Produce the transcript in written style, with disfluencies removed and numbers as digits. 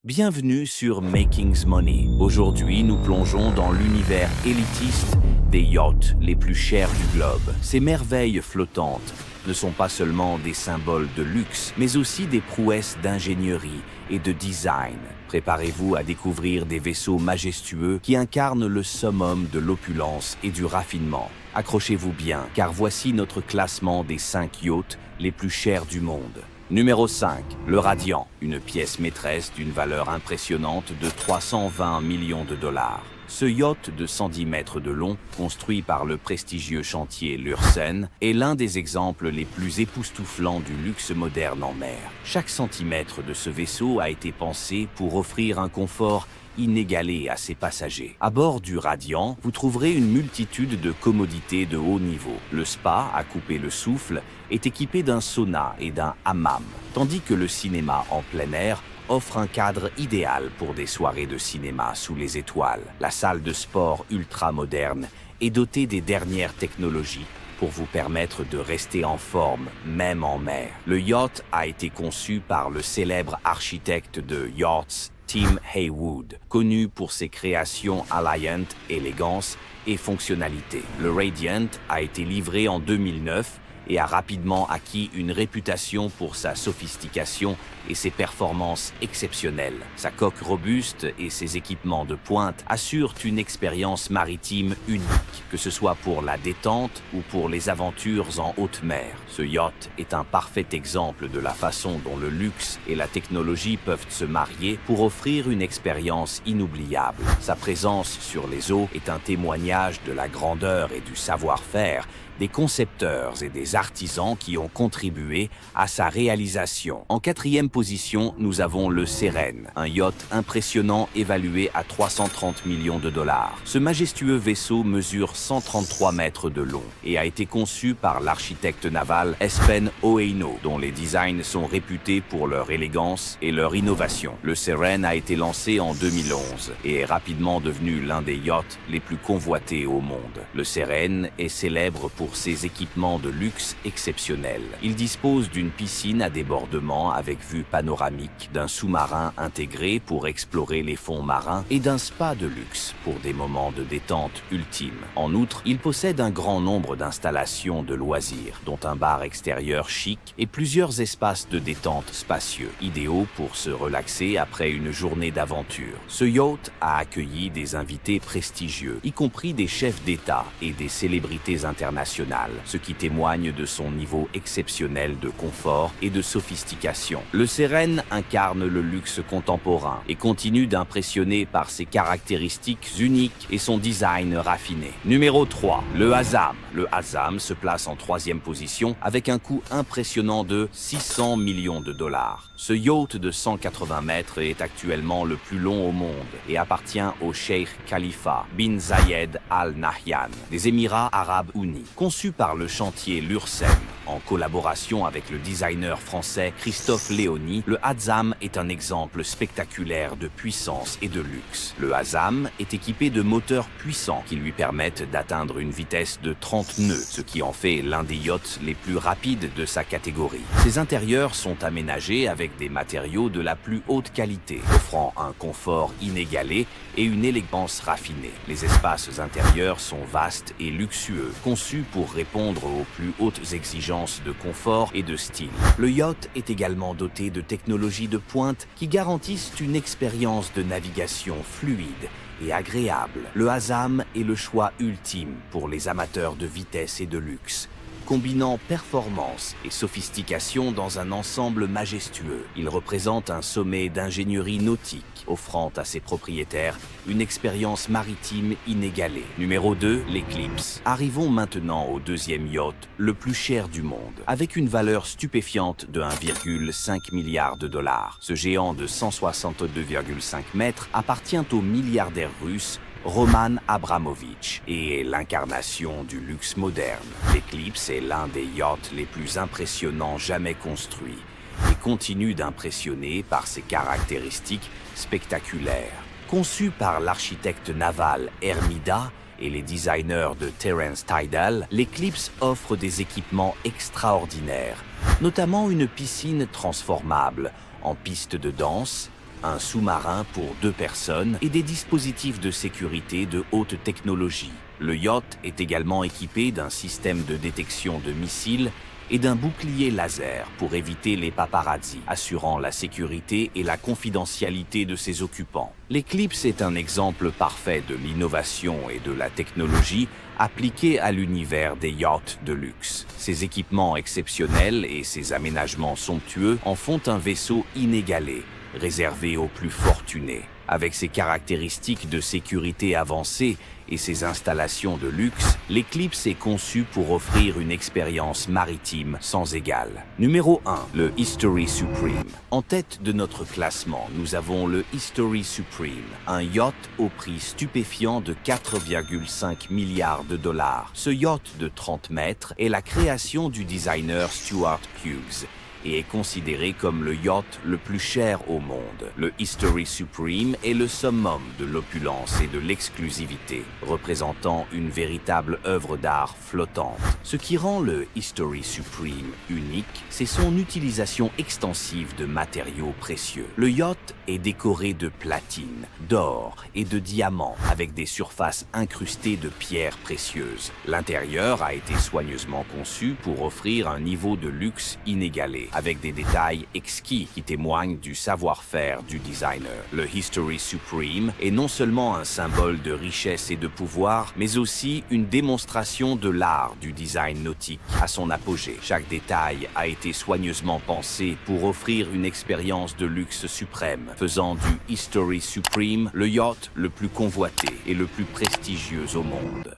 Bienvenue sur Making's Money. Aujourd'hui, nous plongeons dans l'univers élitiste des yachts les plus chers du globe. Ces merveilles flottantes ne sont pas seulement des symboles de luxe, mais aussi des prouesses d'ingénierie et de design. Préparez-vous à découvrir des vaisseaux majestueux qui incarnent le summum de l'opulence et du raffinement. Accrochez-vous bien, car voici notre classement des 5 yachts les plus chers du monde. Numéro 5, le Radiant, une pièce maîtresse d'une valeur impressionnante de 320 millions de dollars. Ce yacht de 110 mètres de long, construit par le prestigieux chantier Lürssen, est l'un des exemples les plus époustouflants du luxe moderne en mer. Chaque centimètre de ce vaisseau a été pensé pour offrir un confort inégalé à ses passagers. À bord du Radiant, vous trouverez une multitude de commodités de haut niveau. Le spa, à couper le souffle, est équipé d'un sauna et d'un hammam, tandis que le cinéma en plein air offre un cadre idéal pour des soirées de cinéma sous les étoiles. La salle de sport ultra moderne est dotée des dernières technologies pour vous permettre de rester en forme, même en mer. Le yacht a été conçu par le célèbre architecte de yachts, Tim Haywood, connu pour ses créations Alliant, élégance et fonctionnalité. Le Radiant a été livré en 2009 et a rapidement acquis une réputation pour sa sophistication et ses performances exceptionnelles. Sa coque robuste et ses équipements de pointe assurent une expérience maritime unique, que ce soit pour la détente ou pour les aventures en haute mer. Ce yacht est un parfait exemple de la façon dont le luxe et la technologie peuvent se marier pour offrir une expérience inoubliable. Sa présence sur les eaux est un témoignage de la grandeur et du savoir-faire des concepteurs et des artisans qui ont contribué à sa réalisation. En 4e position, nous avons le Sérène, un yacht impressionnant évalué à 330 millions de dollars. Ce majestueux vaisseau mesure 133 mètres de long et a été conçu par l'architecte naval Espen Oeino, dont les designs sont réputés pour leur élégance et leur innovation. Le Sérène a été lancé en 2011 et est rapidement devenu l'un des yachts les plus convoités au monde. Le Sérène est célèbre pour ses équipements de luxe exceptionnels. Il dispose d'une piscine à débordement avec vue panoramique, d'un sous-marin intégré pour explorer les fonds marins et d'un spa de luxe pour des moments de détente ultime. En outre, il possède un grand nombre d'installations de loisirs, dont un bar extérieur chic et plusieurs espaces de détente spacieux, idéaux pour se relaxer après une journée d'aventure. Ce yacht a accueilli des invités prestigieux, y compris des chefs d'État et des célébrités internationales, ce qui témoigne de son niveau exceptionnel de confort et de sophistication. Le Sérène incarne le luxe contemporain et continue d'impressionner par ses caractéristiques uniques et son design raffiné. Numéro 3, le Hazam. Le Hazam se place en 3e position avec un coût impressionnant de 600 millions de dollars. Ce yacht de 180 mètres est actuellement le plus long au monde et appartient au Cheikh Khalifa bin Zayed Al Nahyan des Émirats Arabes Unis. Conçu par le chantier Lürssen, en collaboration avec le designer français Christophe Léony, le Hazam est un exemple spectaculaire de puissance et de luxe. Le Hazam est équipé de moteurs puissants qui lui permettent d'atteindre une vitesse de 30 nœuds, ce qui en fait l'un des yachts les plus rapides de sa catégorie. Ses intérieurs sont aménagés avec des matériaux de la plus haute qualité, offrant un confort inégalé et une élégance raffinée. Les espaces intérieurs sont vastes et luxueux, conçus pour répondre aux plus hautes exigences de confort et de style. Le yacht est également doté de technologies de pointe qui garantissent une expérience de navigation fluide et agréable. Le Hazam est le choix ultime pour les amateurs de vitesse et de luxe, combinant performance et sophistication dans un ensemble majestueux. Il représente un sommet d'ingénierie nautique, offrant à ses propriétaires une expérience maritime inégalée. Numéro 2, l'Eclipse. Arrivons maintenant au 2e yacht, le plus cher du monde, avec une valeur stupéfiante de 1,5 milliard de dollars. Ce géant de 162,5 mètres appartient au milliardaire russe Roman Abramovich et est l'incarnation du luxe moderne. L'Eclipse est l'un des yachts les plus impressionnants jamais construits et continue d'impressionner par ses caractéristiques spectaculaires. Conçu par l'architecte naval Hermida et les designers de Terence Tidal, l'Eclipse offre des équipements extraordinaires, notamment une piscine transformable en piste de danse un sous-marin pour 2 personnes et des dispositifs de sécurité de haute technologie. Le yacht est également équipé d'un système de détection de missiles et d'un bouclier laser pour éviter les paparazzis, assurant la sécurité et la confidentialité de ses occupants. L'Eclipse est un exemple parfait de l'innovation et de la technologie appliquée à l'univers des yachts de luxe. Ses équipements exceptionnels et ses aménagements somptueux en font un vaisseau inégalé, réservé aux plus fortunés. Avec ses caractéristiques de sécurité avancées et ses installations de luxe, l'Eclipse est conçu pour offrir une expérience maritime sans égale. Numéro 1. Le History Supreme. En tête de notre classement, nous avons le History Supreme, un yacht au prix stupéfiant de 4,5 milliards de dollars. Ce yacht de 30 mètres est la création du designer Stuart Hughes et est considéré comme le yacht le plus cher au monde. Le History Supreme est le summum de l'opulence et de l'exclusivité, représentant une véritable œuvre d'art flottante. Ce qui rend le History Supreme unique, c'est son utilisation extensive de matériaux précieux. Le yacht est décoré de platine, d'or et de diamants, avec des surfaces incrustées de pierres précieuses. L'intérieur a été soigneusement conçu pour offrir un niveau de luxe inégalé, avec des détails exquis qui témoignent du savoir-faire du designer. Le History Supreme est non seulement un symbole de richesse et de pouvoir, mais aussi une démonstration de l'art du design nautique à son apogée. Chaque détail a été soigneusement pensé pour offrir une expérience de luxe suprême, faisant du History Supreme le yacht le plus convoité et le plus prestigieux au monde.